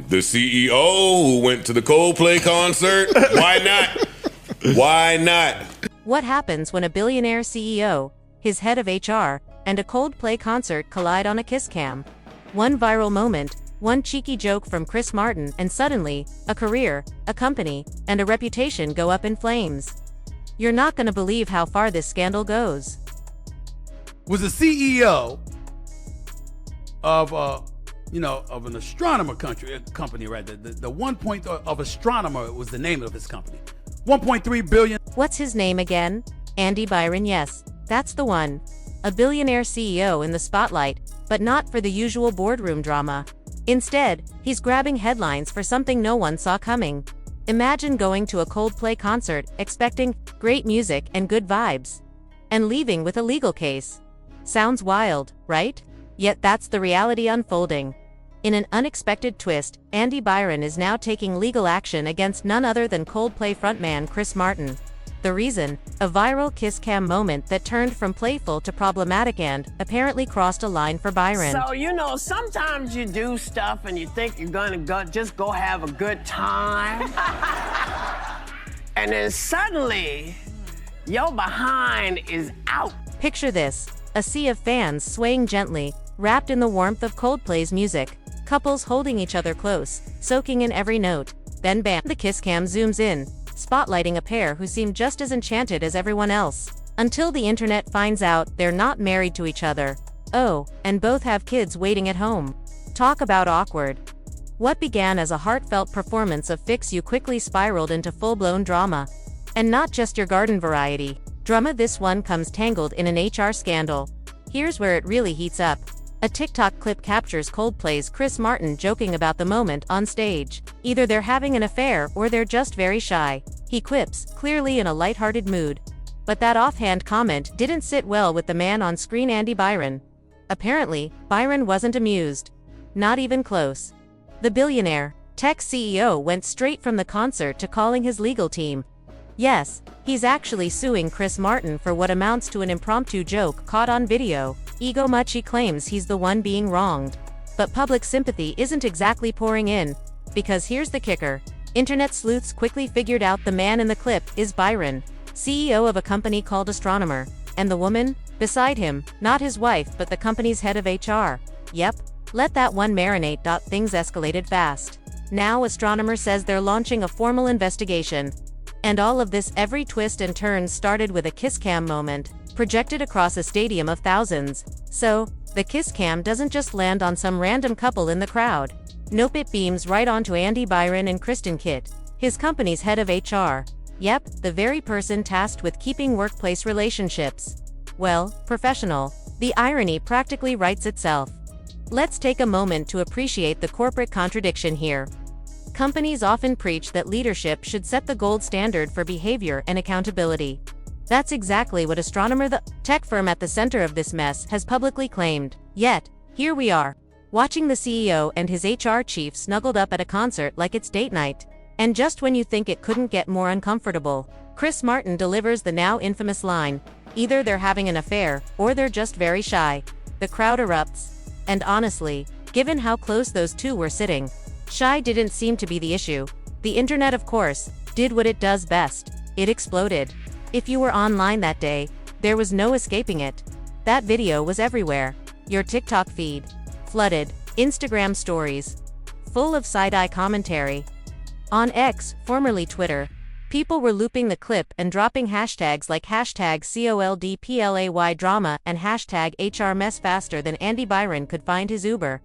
The CEO who went to the Coldplay concert? Why not? Why not? What happens when a billionaire CEO, his head of HR, and a Coldplay concert collide on a kiss cam? One viral moment, one cheeky joke from Chris Martin, and suddenly, a career, a company, and a reputation go up in flames. You're not gonna believe how far this scandal goes. Was the CEO of of an astronomer company, right? The 1 point of Astronomer was the name of his company. 1.3 billion. What's his name again? Andy Byron. Yes, that's the one. A billionaire CEO in the spotlight, but not for the usual boardroom drama. Instead, he's grabbing headlines for something no one saw coming. Imagine going to a Coldplay concert, expecting great music and good vibes, and leaving with a legal case. Sounds wild, right? Yet that's the reality unfolding. In an unexpected twist, Andy Byron is now taking legal action against none other than Coldplay frontman Chris Martin. The reason? A viral kiss cam moment that turned from playful to problematic and, apparently, crossed a line for Byron. So, sometimes you do stuff and you think you're gonna just go have a good time. And then suddenly, your behind is out. Picture this, a sea of fans swaying gently, wrapped in the warmth of Coldplay's music. Couples holding each other close, soaking in every note. Then bam, the kiss cam zooms in, spotlighting a pair who seem just as enchanted as everyone else. Until the internet finds out they're not married to each other. Oh, and both have kids waiting at home. Talk about awkward. What began as a heartfelt performance of Fix You quickly spiraled into full-blown drama. And not just your garden variety drama, this one comes tangled in an HR scandal. Here's where it really heats up. A TikTok clip captures Coldplay's Chris Martin joking about the moment on stage. Either they're having an affair or they're just very shy. He quips, clearly in a lighthearted mood. But that offhand comment didn't sit well with the man on screen, Andy Byron. Apparently, Byron wasn't amused. Not even close. The billionaire, tech CEO went straight from the concert to calling his legal team. Yes, he's actually suing Chris Martin for what amounts to an impromptu joke caught on video. Ego much, he claims he's the one being wronged. But public sympathy isn't exactly pouring in. Because here's the kicker. Internet sleuths quickly figured out the man in the clip is Byron, CEO of a company called Astronomer. And the woman, beside him, not his wife but the company's head of HR. Yep, let that one marinate. Things escalated fast. Now Astronomer says they're launching a formal investigation. And all of this, every twist and turn, started with a kiss cam moment, projected across a stadium of thousands. So, the kiss cam doesn't just land on some random couple in the crowd. Nope, it beams right onto Andy Byron and Kristin Cabot, his company's head of HR. Yep, the very person tasked with keeping workplace relationships, well, professional. The irony practically writes itself. Let's take a moment to appreciate the corporate contradiction here. Companies often preach that leadership should set the gold standard for behavior and accountability. That's exactly what Astronomer, the tech firm at the center of this mess, has publicly claimed. Yet, here we are, watching the CEO and his HR chief snuggled up at a concert like it's date night. And just when you think it couldn't get more uncomfortable, Chris Martin delivers the now infamous line. Either they're having an affair, or they're just very shy. The crowd erupts. And honestly, given how close those two were sitting, shy didn't seem to be the issue. The internet, of course, did what it does best. It exploded. If you were online that day, there was no escaping it. That video was everywhere. Your TikTok feed, flooded. Instagram stories, full of side-eye commentary. On X, formerly Twitter, people were looping the clip and dropping hashtags like hashtag #COLDPLAY drama and hashtag HR mess faster than Andy Byron could find his Uber.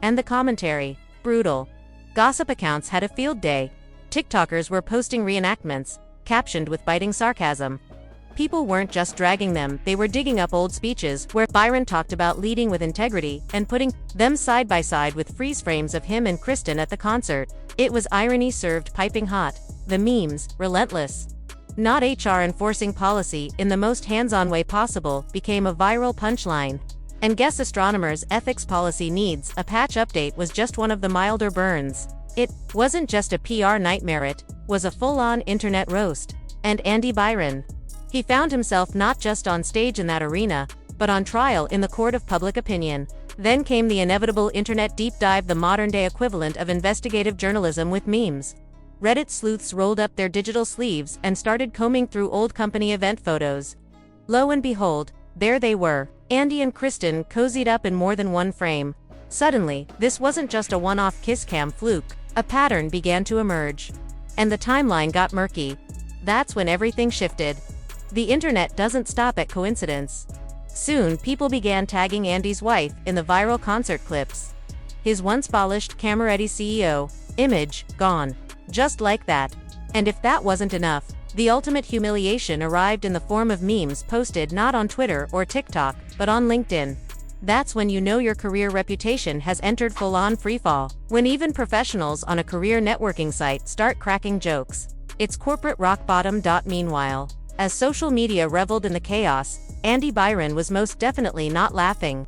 And the commentary, brutal. Gossip accounts had a field day. TikTokers were posting reenactments, captioned with biting sarcasm. People weren't just dragging them, they were digging up old speeches where Byron talked about leading with integrity and putting them side by side with freeze frames of him and Kristin at the concert. It was irony served piping hot. The memes, relentless. Not HR enforcing policy in the most hands-on way possible, became a viral punchline. And guess Astronomer's ethics policy needs a patch update was just one of the milder burns. It wasn't just a PR nightmare, it was a full-on internet roast. And Andy Byron, he found himself not just on stage in that arena, but on trial in the court of public opinion. Then came the inevitable internet deep dive, the modern-day equivalent of investigative journalism with memes. Reddit sleuths rolled up their digital sleeves and started combing through old company event photos. Lo and behold, there they were. Andy and Kristin cozied up in more than one frame. Suddenly, this wasn't just a one-off kiss cam fluke. A pattern began to emerge. And the timeline got murky. That's when everything shifted. The internet doesn't stop at coincidence. Soon, people began tagging Andy's wife in the viral concert clips. His once polished, camera-ready CEO image gone. Just like that. And if that wasn't enough, the ultimate humiliation arrived in the form of memes posted not on Twitter or TikTok, but on LinkedIn. That's when you know your career reputation has entered full-on freefall. When even professionals on a career networking site start cracking jokes. It's corporate rock bottom. Meanwhile, as social media reveled in the chaos, Andy Byron was most definitely not laughing.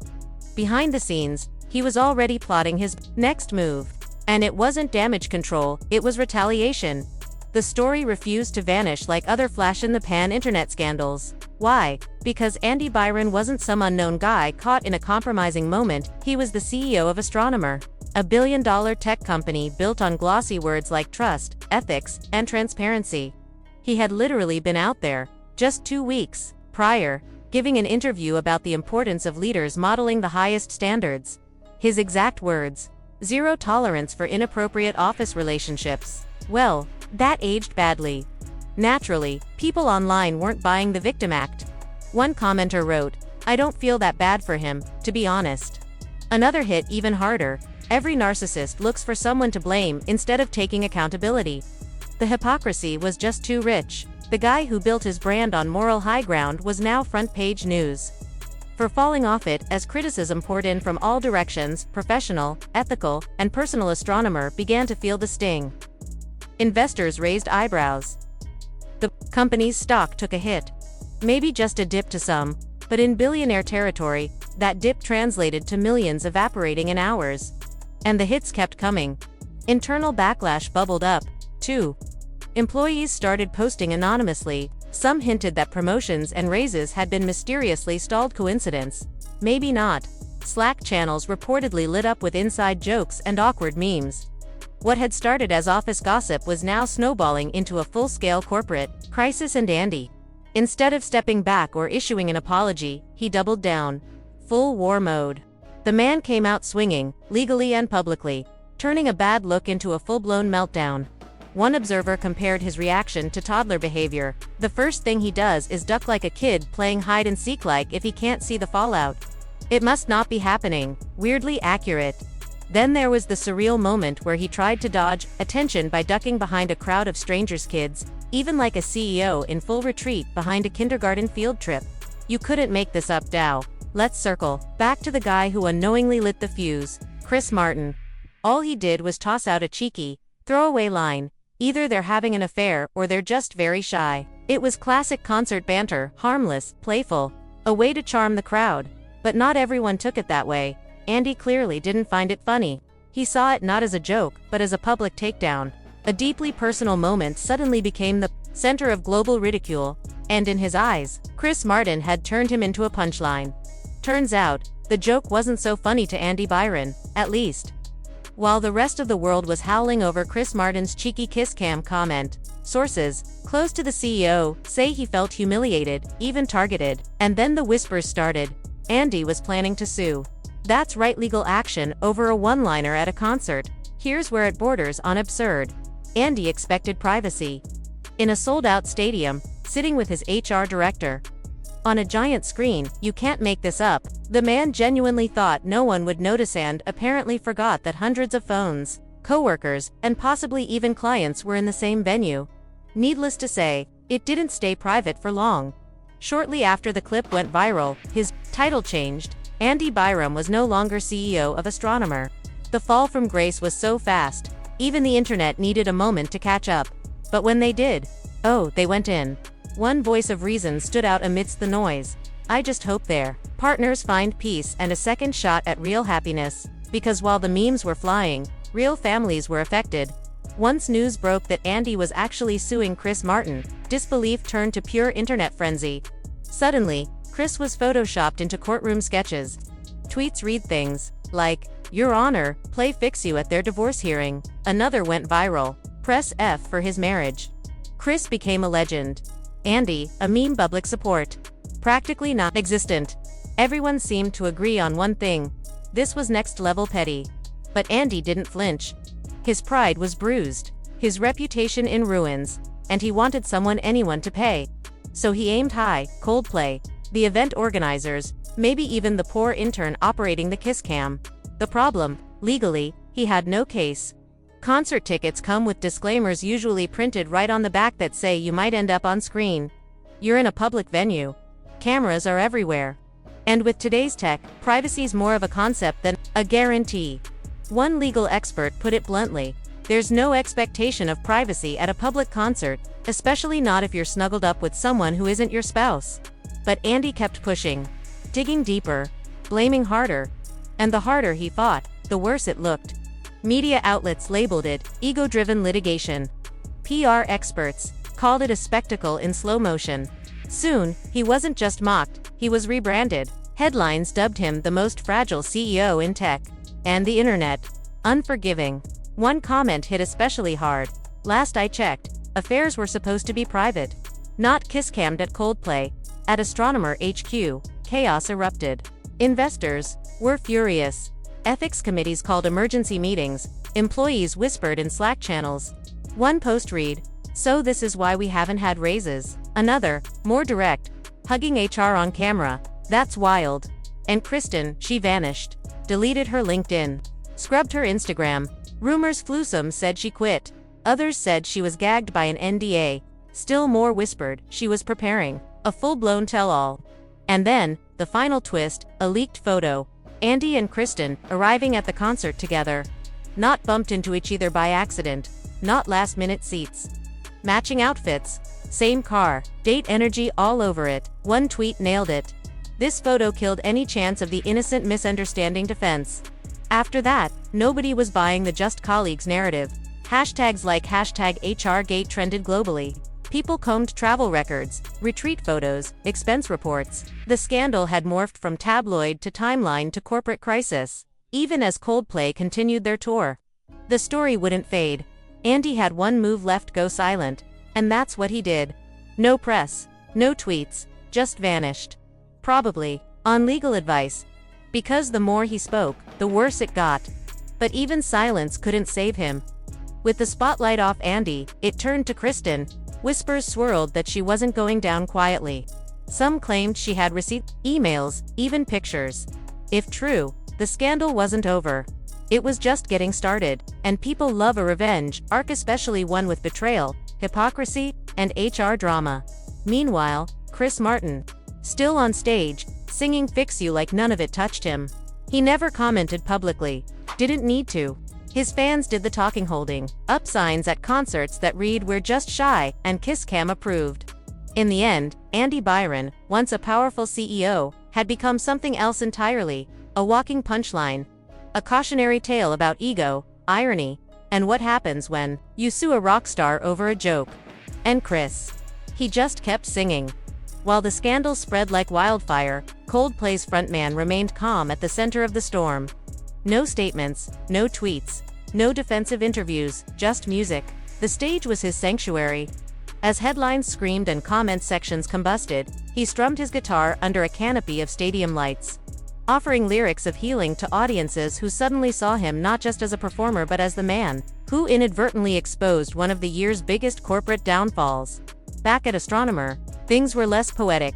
Behind the scenes, he was already plotting his next move. And it wasn't damage control, it was retaliation. The story refused to vanish like other flash-in-the-pan internet scandals. Why? Because Andy Byron wasn't some unknown guy caught in a compromising moment, he was the CEO of Astronomer, a billion-dollar tech company built on glossy words like trust, ethics, and transparency. He had literally been out there, just 2 weeks prior, giving an interview about the importance of leaders modeling the highest standards. His exact words: "Zero tolerance for inappropriate office relationships." Well, that aged badly. Naturally, people online weren't buying the victim act. One commenter wrote, "I don't feel that bad for him, to be honest." Another hit even harder: "Every narcissist looks for someone to blame instead of taking accountability." The hypocrisy was just too rich. The guy who built his brand on moral high ground was now front-page news for falling off it, as criticism poured in from all directions. Professional, ethical, and personal astronomer began to feel the sting. Investors raised eyebrows. The company's stock took a hit. Maybe just a dip to some, but in billionaire territory, that dip translated to millions evaporating in hours. And the hits kept coming. Internal backlash bubbled up, too. Employees started posting anonymously. Some hinted that promotions and raises had been mysteriously stalled. Coincidence? Maybe not. Slack channels reportedly lit up with inside jokes and awkward memes. What had started as office gossip was now snowballing into a full-scale corporate crisis, and Andy, instead of stepping back or issuing an apology, he doubled down. Full war mode. The man came out swinging, legally and publicly, turning a bad look into a full-blown meltdown. One observer compared his reaction to toddler behavior. The first thing he does is duck like a kid playing hide-and-seek, like if he can't see the fallout. It must not be happening. Weirdly accurate. Then there was the surreal moment where he tried to dodge attention by ducking behind a crowd of strangers' kids, even like a CEO in full retreat behind a kindergarten field trip. You couldn't make this up. Let's circle back to the guy who unknowingly lit the fuse, Chris Martin. All he did was toss out a cheeky, throwaway line. Either they're having an affair or they're just very shy. It was classic concert banter, harmless, playful, a way to charm the crowd. But not everyone took it that way. Andy clearly didn't find it funny. He saw it not as a joke, but as a public takedown. A deeply personal moment suddenly became the center of global ridicule, and in his eyes, Chris Martin had turned him into a punchline. Turns out, the joke wasn't so funny to Andy Byron, at least. While the rest of the world was howling over Chris Martin's cheeky kiss cam comment, sources close to the CEO say he felt humiliated, even targeted. And then the whispers started. Andy was planning to sue. That's right, legal action over a one-liner at a concert. Here's where it borders on absurd. Andy expected privacy. In a sold-out stadium, sitting with his HR director. On a giant screen, you can't make this up. The man genuinely thought no one would notice and apparently forgot that hundreds of phones, coworkers, and possibly even clients were in the same venue. Needless to say, it didn't stay private for long. Shortly after the clip went viral, his title changed. Andy Byron was no longer CEO of Astronomer. The fall from grace was so fast, even the internet needed a moment to catch up. But when they did, oh, they went in. One voice of reason stood out amidst the noise. I just hope their partners find peace and a second shot at real happiness. Because while the memes were flying, real families were affected. Once news broke that Andy was actually suing Chris Martin, disbelief turned to pure internet frenzy. Suddenly, Chris was photoshopped into courtroom sketches. Tweets read things like, "Your Honor, play fix you at their divorce hearing." Another went viral, "Press F for his marriage." Kris became a legend. Andy, a meme public support. Practically non-existent. Everyone seemed to agree on one thing. This was next level petty. But Andy didn't flinch. His pride was bruised, his reputation in ruins, and he wanted anyone to pay. So he aimed high: Coldplay, the event organizers, maybe even the poor intern operating the kiss cam. The problem, legally, he had no case. Concert tickets come with disclaimers usually printed right on the back that say you might end up on screen. You're in a public venue. Cameras are everywhere. And with today's tech, privacy's more of a concept than a guarantee. One legal expert put it bluntly: there's no expectation of privacy at a public concert, especially not if you're snuggled up with someone who isn't your spouse. But Andy kept pushing, digging deeper, blaming harder. And the harder he fought, the worse it looked. Media outlets labeled it ego-driven litigation. PR experts called it a spectacle in slow motion. Soon, he wasn't just mocked, he was rebranded. Headlines dubbed him the most fragile CEO in tech. And the internet, unforgiving. One comment hit especially hard: "Last I checked, affairs were supposed to be private. Not kiss-cammed at Coldplay." At Astronomer HQ, chaos erupted. Investors were furious. Ethics committees called emergency meetings. Employees whispered in Slack channels. One post read, "So this is why we haven't had raises." Another, more direct, "Hugging HR on camera. That's wild." And Kristin, she vanished. Deleted her LinkedIn. Scrubbed her Instagram. Rumors flew. Some said she quit. Others said she was gagged by an NDA. Still more whispered she was preparing a full-blown tell-all. And then, the final twist, a leaked photo. Andy and Kristin arriving at the concert together. Not bumped into each other by accident. Not last-minute seats. Matching outfits. Same car. Date energy all over it. One tweet nailed it. This photo killed any chance of the innocent misunderstanding defense. After that, nobody was buying the just colleagues narrative. Hashtags like #HRGate trended globally. People combed travel records, retreat photos, expense reports. The scandal had morphed from tabloid to timeline to corporate crisis. Even as Coldplay continued their tour, the story wouldn't fade. Andy had one move left: go silent. And that's what he did. No press, no tweets, just vanished. Probably on legal advice. Because the more he spoke, the worse it got. But even silence couldn't save him. With the spotlight off Andy, it turned to Kristin. Whispers swirled that she wasn't going down quietly. Some claimed she had received emails, even pictures. If true, the scandal wasn't over. It was just getting started, and people love a revenge arc, especially one with betrayal, hypocrisy, and HR drama. Meanwhile, Chris Martin, still on stage, singing Fix You like none of it touched him. He never commented publicly. Didn't need to. His fans did the talking, holding up signs at concerts that read "We're just shy" and "Kiss Cam approved." In the end, Andy Byron, once a powerful CEO, had become something else entirely: a walking punchline. A cautionary tale about ego, irony, and what happens when you sue a rock star over a joke. And Kris, he just kept singing. While the scandal spread like wildfire, Coldplay's frontman remained calm at the center of the storm. No statements, no tweets, no defensive interviews, just music. The stage was his sanctuary. As headlines screamed and comment sections combusted, he strummed his guitar under a canopy of stadium lights, offering lyrics of healing to audiences who suddenly saw him not just as a performer but as the man who inadvertently exposed one of the year's biggest corporate downfalls. Back at Astronomer, things were less poetic.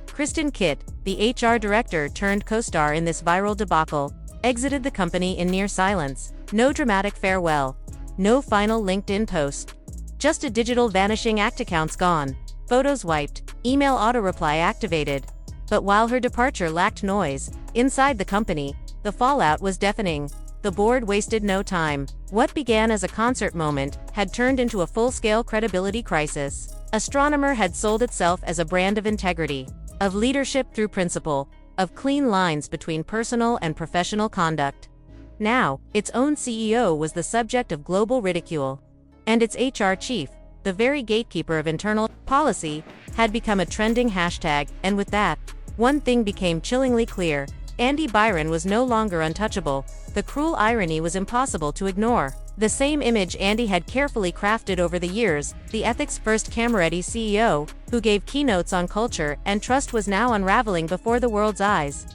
Kristin Cabot, the HR director turned co-star in this viral debacle, exited the company in near silence. No dramatic farewell. No final LinkedIn post. Just a digital vanishing act: accounts gone, photos wiped, email auto-reply activated. But while her departure lacked noise, inside the company, the fallout was deafening. The board wasted no time. What began as a concert moment had turned into a full-scale credibility crisis. Astronomer had sold itself as a brand of integrity, of leadership through principle, of clean lines between personal and professional conduct. Now, its own CEO was the subject of global ridicule. And its HR chief, the very gatekeeper of internal policy, had become a trending hashtag. And with that, one thing became chillingly clear: Andy Byron was no longer untouchable. The cruel irony was impossible to ignore. The same image Andy had carefully crafted over the years, the ethics-first camera-ready CEO, who gave keynotes on culture and trust, was now unraveling before the world's eyes.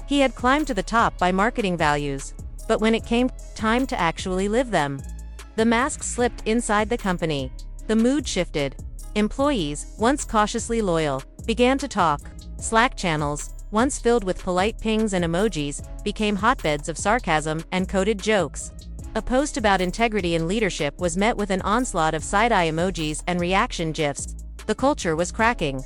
He had climbed to the top by marketing values. But when it came time to actually live them, the mask slipped inside the company. The mood shifted. Employees, once cautiously loyal, began to talk. Slack channels, once filled with polite pings and emojis, became hotbeds of sarcasm and coded jokes. A post about integrity and leadership was met with an onslaught of side-eye emojis and reaction gifs. The culture was cracking.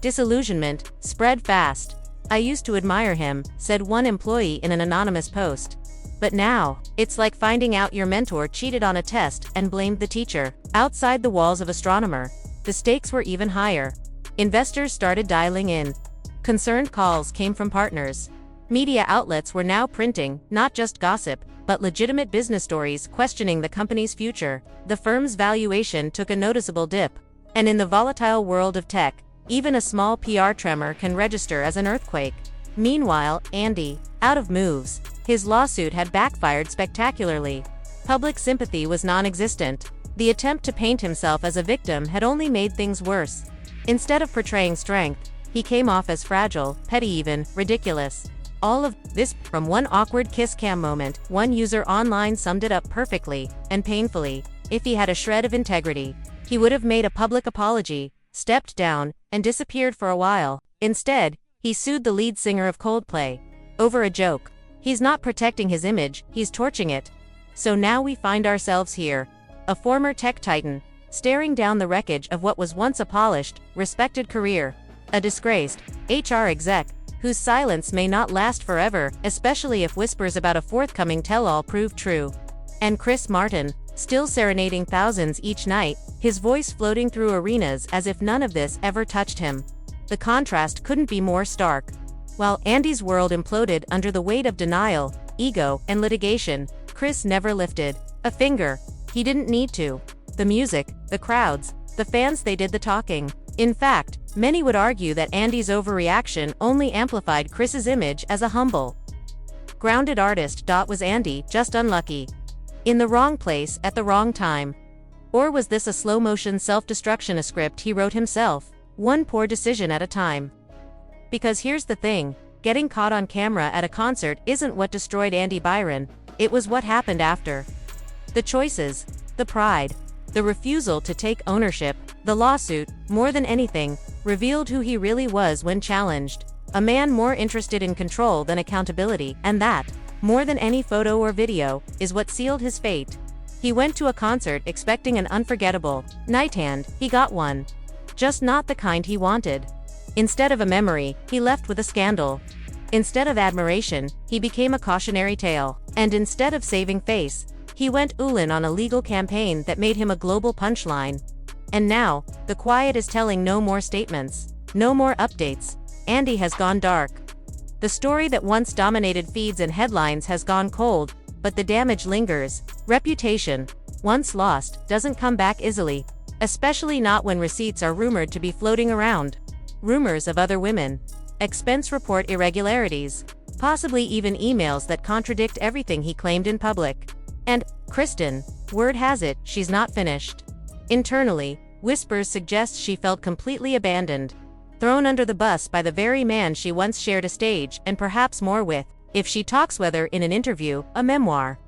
Disillusionment spread fast. "I used to admire him," said one employee in an anonymous post. "But now, it's like finding out your mentor cheated on a test and blamed the teacher." Outside the walls of Astronomer, the stakes were even higher. Investors started dialing in. Concerned calls came from partners. Media outlets were now printing, not just gossip, but legitimate business stories questioning the company's future. The firm's valuation took a noticeable dip. And in the volatile world of tech, even a small PR tremor can register as an earthquake. Meanwhile, Andy, out of moves. His lawsuit had backfired spectacularly. Public sympathy was non-existent. The attempt to paint himself as a victim had only made things worse. Instead of portraying strength, he came off as fragile, petty, even ridiculous. All of this from one awkward kiss cam moment. One user online summed it up perfectly and painfully. If he had a shred of integrity, he would have made a public apology, stepped down, and disappeared for a while. Instead, he sued the lead singer of Coldplay over a joke. He's not protecting his image, he's torching it. So now we find ourselves here, a former tech titan, staring down the wreckage of what was once a polished, respected career. A disgraced HR exec, whose silence may not last forever, especially if whispers about a forthcoming tell-all prove true. And Chris Martin, still serenading thousands each night, his voice floating through arenas as if none of this ever touched him. The contrast couldn't be more stark. While Andy's world imploded under the weight of denial, ego, and litigation, Chris never lifted a finger. He didn't need to. The music, the crowds, the fans, they did the talking. In fact, many would argue that Andy's overreaction only amplified Chris's image as a humble, grounded artist. Was Andy just unlucky? In the wrong place at the wrong time? Or was this a slow-motion self-destruction, a script he wrote himself, one poor decision at a time? Because here's the thing, getting caught on camera at a concert isn't what destroyed Andy Byron, it was what happened after. The choices, the pride, the refusal to take ownership. The lawsuit, more than anything, revealed who he really was when challenged. A man more interested in control than accountability, and that, more than any photo or video, is what sealed his fate. He went to a concert expecting an unforgettable night, and he got one. Just not the kind he wanted. Instead of a memory, he left with a scandal. Instead of admiration, he became a cautionary tale. And instead of saving face, he went all-in on a legal campaign that made him a global punchline. And now, the quiet is telling. No more statements, no more updates. Andy has gone dark. The story that once dominated feeds and headlines has gone cold, but the damage lingers. Reputation, once lost, doesn't come back easily, especially not when receipts are rumored to be floating around. Rumors of other women, expense report irregularities, possibly even emails that contradict everything he claimed in public. And Kristin, word has it, she's not finished. Internally, whispers suggest she felt completely abandoned, thrown under the bus by the very man she once shared a stage and perhaps more with. If she talks, whether in an interview, a memoir,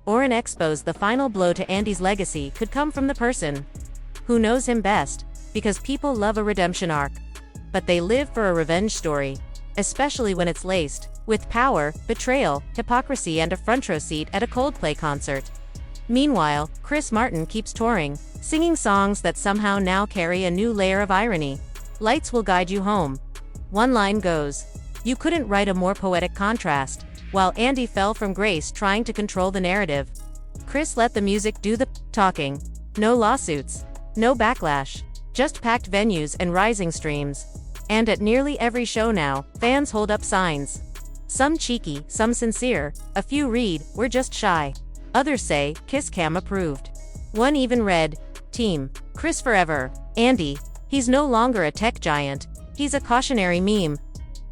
or an expose, the final blow to Andy's legacy could come from the person who knows him best, because people love a redemption arc. But they live for a revenge story, especially when it's laced with power, betrayal, hypocrisy, and a front row seat at a Coldplay concert. Meanwhile, Chris Martin keeps touring, singing songs that somehow now carry a new layer of irony. Lights will guide you home. One line goes, "You couldn't write a more poetic contrast." While Andy fell from grace trying to control the narrative, Chris let the music do the talking. No lawsuits, no backlash, just packed venues and rising streams. And at nearly every show now, fans hold up signs. Some cheeky, some sincere, a few read, "We're just shy." Others say, "Kiss cam approved." One even read, "Team Chris forever." Andy, he's no longer a tech giant, he's a cautionary meme.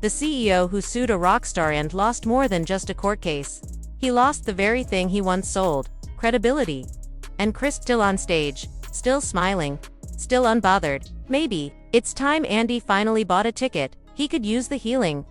The CEO who sued a rock star and lost more than just a court case. He lost the very thing he once sold, credibility. And Chris still on stage, still smiling, still unbothered. Maybe it's time Andy finally bought a ticket. He could use the healing.